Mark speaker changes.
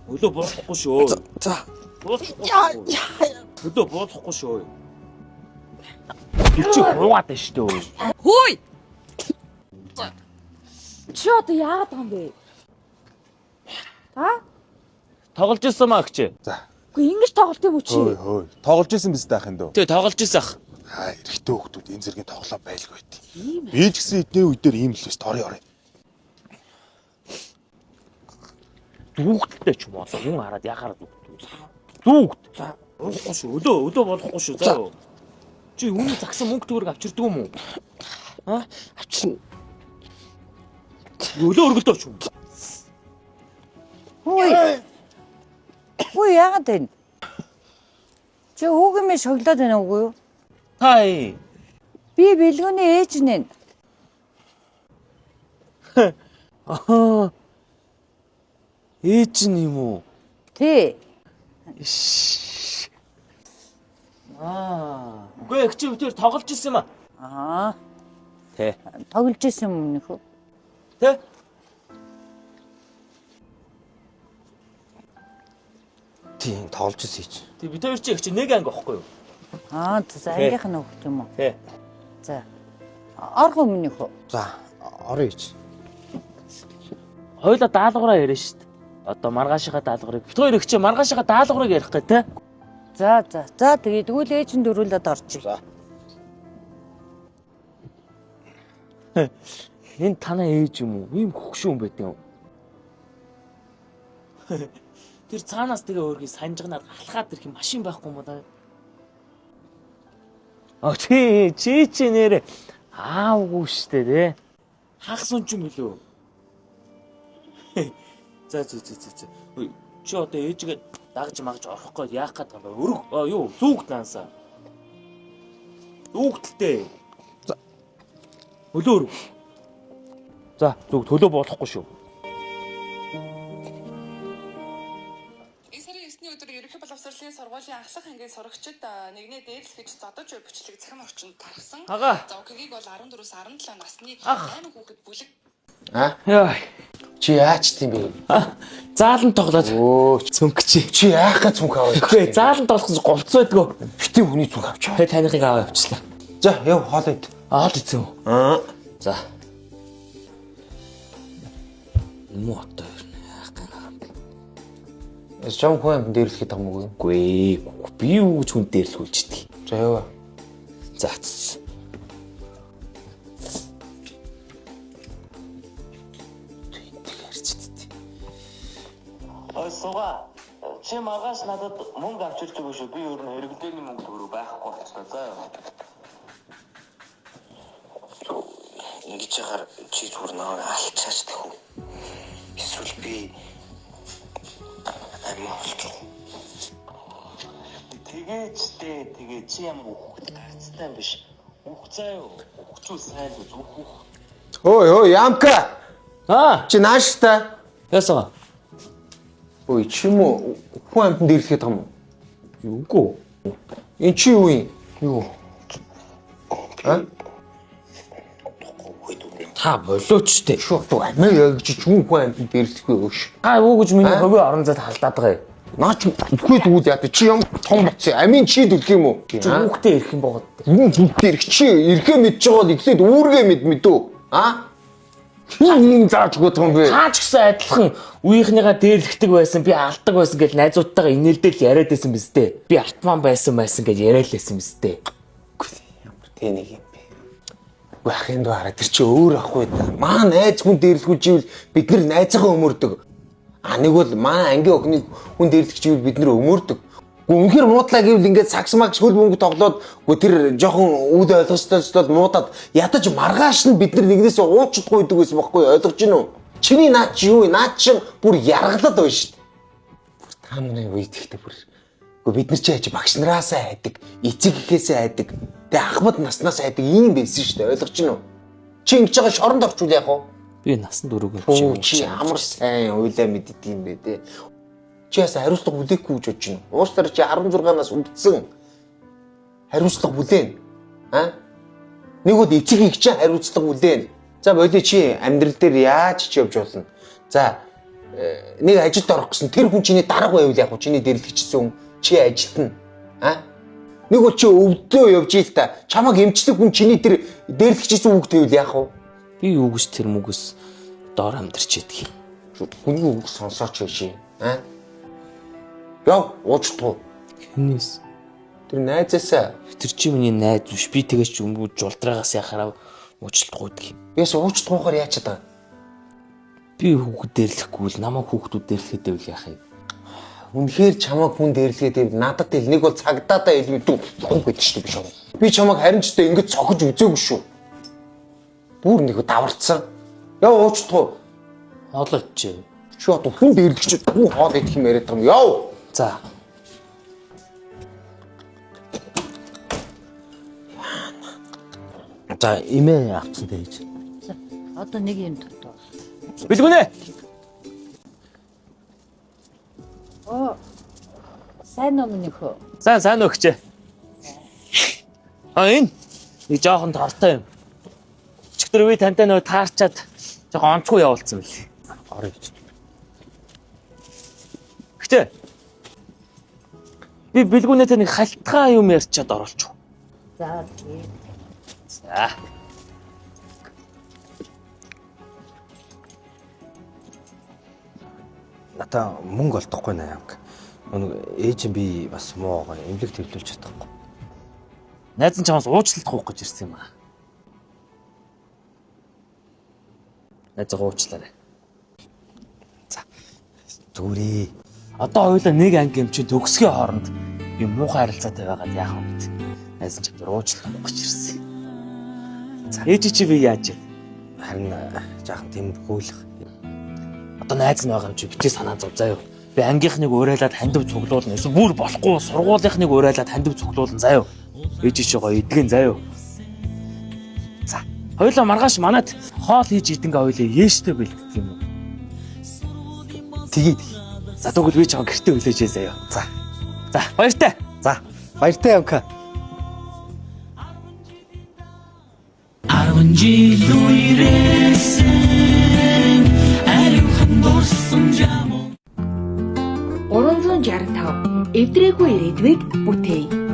Speaker 1: Өлөө буулахгүй шүү.
Speaker 2: За.
Speaker 1: Яа. Өлөө буулахгүй шүү. Чи хуугаад байна шүү дээ.
Speaker 3: Хөөй. Чи одоо яагаад байгаа юм бэ?
Speaker 1: Тоглож ирсэн маа гэж.
Speaker 2: За.
Speaker 3: Үгүй ингэж тоглолт юм уу чи?
Speaker 2: Хөөе. Тоглож исэн биз даах юм дөө.
Speaker 1: Тэгээ тоглож ирсэн ах.
Speaker 2: Эрэгтэй хүүхдүүд энэ зэргийн тоглоом байлгүй байт. Би ч гэсэн эдний үе дээр ийм л өс торё орё.
Speaker 1: Дүүгттэй ч юм уу. Хүн хараад яхаар дүүгт. За. Болохгүй шүү. Өлөө болохгүй шүү. За. Чи үнэ загсан мөнгө төгрөг авчирдаг юм уу?
Speaker 2: Авчирна.
Speaker 1: Өлөө өргөлдөөч юм.
Speaker 3: Хөөй. Хөөй яагаад вэ? Чи хүүгэмээ шоглоод байна уу юу?
Speaker 1: Хай.
Speaker 3: Би бэлгөөний ээж нэ.
Speaker 1: Ахаа. Ээж нь юм уу?
Speaker 3: Тий.
Speaker 1: Үгүй их чи битэр тоглож ирсэн юм аа. Тэ.
Speaker 3: Тоглож исэн юм нөхөө.
Speaker 1: Тэ?
Speaker 2: Тийм тоглож исэн чи.
Speaker 1: Тэг бид хоёр чи их чи нэг анги واخгүй юу?
Speaker 3: За ангийнх нь өгч юм уу?
Speaker 1: Тэ.
Speaker 3: За. Орго өмнөхөө.
Speaker 2: За, орё ич.
Speaker 1: Хойлоо даалгавраа яриа шүү дээ. Одоо маргаашийнхаа даалгаврыг бит хоёр их чи маргаашийнхаа даалгаврыг ярих гэ тэ?
Speaker 3: За. Тэгээд тэгвэл ээж нь дөрүүлээд орчих.
Speaker 2: За.
Speaker 1: Энэ танаа ээж юм уу? Ийм хөгшүүн байт юм. Тэр цаанаас тэгээ өөргий санжганаар алхаад ирэх машин байхгүй юм да. Чи нэрэ аавгүй штэ тэ. Хагас унч юм билүү? За. Чи одоо ээжгээ дагж магж орох гээд яах гээд байгаа юм бэ? Юу зүгт наансаа. Зүгтэлтэй. За. Өлөө. За, зүг төлөө болохгүй шүү.
Speaker 4: Өдөр ерөнхий боловсролын сургуулийн ахлах ангийн сурагчид нэгний дээрлэх гэж зодож буй бичлэг захим орчинд тархсан. За ОК-ийг бол 14-өөс 17 насны 8 хүүхэд бүлэг.
Speaker 1: Яа.
Speaker 2: Чи яач тийм бэ?
Speaker 1: Заалан тоглоод. Цүнкчи.
Speaker 2: Чи яах гэж цүнх аваа?
Speaker 1: Үгүй заалан тоглох говц байдгүй.
Speaker 2: Битэн хүний цүнх авчаа.
Speaker 1: Тэгээ танихыг аваа явуулчлаа.
Speaker 2: За, яв хоол ид.
Speaker 1: Аал ийцэн үү? За. Муу одоо яах гэнэ.
Speaker 2: Жон хүн дээрлэхэд байгаа мүү?
Speaker 1: Үгүй би юу гэж хүн дээрлэхүүлж идэг.
Speaker 2: За яв.
Speaker 1: За. Сууга. Чи маргааш надад мөнгө авчирч өгөө шүү. Би өөр нь хэрэглээний мөнгө төгрөг байхгүй болчихлоо. За яа.
Speaker 5: Ингэж ягаар чи зүгээр наваа алчаач гэх үү? Эсвэл би аймаа болчих.
Speaker 1: Тэгээ чи ямар хүүхэд гарцтай юм биш. Хүүх заа юу? Хүүхчүү сайн л зүгх.
Speaker 2: Ой, ямка. Чи нааштай.
Speaker 1: Ясаа.
Speaker 2: Ой, чи мо хүн амтан дээрлэхэд байгаа юм уу?
Speaker 1: Үгүй.
Speaker 2: Энд чи юу юм? Юу?
Speaker 1: Та болооч дээ.
Speaker 2: Шууд амиа яг чи хүн амтан дээрлэхгүй өөш.
Speaker 1: Юу гэж миний ховын орон зайд халдаад байгаа юм.
Speaker 2: Наач үгүй дүүд яа чи юм том боцсон. Амийн чи дэлгэх юм уу?
Speaker 1: Чи хүүхдээ ирэх юм богод.
Speaker 2: Юу хүүхдээ ирэх чи ирэхээ мэдж байгаа бол ихлээд үүргээ мэдүү. Хин зааж өгөх юм бэ?
Speaker 1: Таач гэсэн адилхан үеийнхнийгаа дээрлэгдэг байсан, би алдаг байсан гэж найзуудтайгаа инээлдэл яриад байсан биз дээ. Би артман байсан гэж яриад лээсэн биз дээ.
Speaker 2: Ямар тэ нэг юм бэ? Үгүй ахын дөө хараа тэр чи өөр ахгүй да. Маа найз хүн дээрлэхүүж ивэл бид нар найзаагаа өмөрдөг. Нэг бол маа ангийн охиныг хүн дээрлэх чивэл бид нар өмөрдөг. Үнэхээр муудлаа гэвэл ингээд сакс магс хөл мөнгө тоглоод тэр жоохон үд ойлгостой муудаад ядаж маргааш нь бид нар нэгнээс уучдахгүй байдаг байсан байхгүй ойлгож гин үү? Чиний наад чи юу? Наад чи бүр яргалаад байна шүү дээ. Бүр таамны үед ихтэй бүр. Гэхдээ бид нар чи яаж багш нараасаа хайдаг, эцэг эхээсээ хайдаг, тэгээ ахмад наснаас хайдаг юм байсан шүү дээ. Ойлгож гин үү? Чи ингэж байгаа шоронд орчвол яах вэ?
Speaker 1: Би насан дөрөв
Speaker 2: чи ямар сайн уйлаа мэддэг юм бэ те. Чи ясаа хариуцлага хүлээхгүй гэж бодож байна. Уучлаарай чи 16-наас үлдсэн. Хариуцлага бүлээн. Нэг бол эцэг их чи хариуцлага бүлээн. За боли чи амьдрал дээр яаж ч явж болно. За нэг ажилд орох гэсэн тэр хүн чиний дарга байвал яг чиний дэрлэгчсэн хүн чи ажилтна. Нэг бол чи өвдөө явж ийл та. Чамаг эмчлэг хүн чиний тэр дэрлэгчсэн үг гэвэл яах вэ?
Speaker 1: Би юу гэж тэр мөгөөс доор амьдарч идэх юм.
Speaker 2: Хүний үг сонсооч шээ. Яв уучдгүй.
Speaker 1: Хинээс
Speaker 2: Тэр найзаасаа
Speaker 1: тэр чи миний найз биш. Би тэгэж өмгүүд жулдраагаас яхаараа уучлалтгүйдэг юм.
Speaker 2: яс уучдгүйгээр яачаад байгаа.
Speaker 1: Би хүүхэд дэрлэхгүй л намайг хүүхдүүд дэрлэхэд байвал яах юм?
Speaker 2: Үнэхээр чамаг хүн дэрлэгээд байвал надад ил нэг бол цагдаадаа илвэдэг гэдэг шүү дээ биш үү? Би чамаг харин ч гэсэн ингэж цохиж үзээгүй шүү. Бүр нэг даварцсан. Яв уучдгүй.
Speaker 1: Хоолойч.
Speaker 2: Чи одоо хүн дэрлэгч хүн хоол идэх юм яриад байгаа юм. Яв.
Speaker 1: За.
Speaker 5: За имээ авчихсан дээж.
Speaker 3: За, одоо нэг юм тутаа.
Speaker 1: Билгүнэ.
Speaker 3: Сайн ном нөхөө.
Speaker 1: Сайн өгчээ. Энэ нэг жоохон тортой юм. Өчигдөр би тантай нөө таарчаад жоохон онцгүй явуулсан байли.
Speaker 5: Орё гэж.
Speaker 1: Гэтэ би билгүнэтэй нэг халтгаан юм ярьчаад оруулчих.
Speaker 3: За тийм.
Speaker 1: За.
Speaker 5: Ната мөнгө олдохгүй наа амг. Нэг ээж би бас муугаа эмнэлэг төвлөрч чадахгүй.
Speaker 1: Найз нь чамаас уучлалт гуйх гэж ирсэн юм аа. Найзгаа уучлаарай.
Speaker 5: Зүгээрээ.
Speaker 1: Одоо хоёулаа нэг анги юм чинь төгсгийн хооронд би муухай харилцаатай байгаад яах вэ гэд. Найз нь чамд уучлалт гуйх гэж ирсэн. За ээж чи би яаж вэ?
Speaker 5: Харин жаахан тэмхүүлэх.
Speaker 1: Одоо найз нь байгаа юм чи битгий санаа зов заяа. Би ангийнхныг уурайлаад хандив цуглуулна. Эсвэл бүр болохгүй сургуулийнхныг уурайлаад хандив цуглуулна заяа. Ээж чи гоё идэгэн заяа. За хоёулаа маргааш манад хоол хийж идэнгээ хоёулаа ээжтэй бэлддэг юм уу?
Speaker 5: Тэгээд.
Speaker 1: За тэгвэл би чамд гэртээ хүлээжээ заяа. За баяртай.
Speaker 5: За баяртай амка.
Speaker 6: 10 жил үерээсэн аливхан дурсан жам
Speaker 7: 365 эвдрээгүй ирээдүйг бүтээе.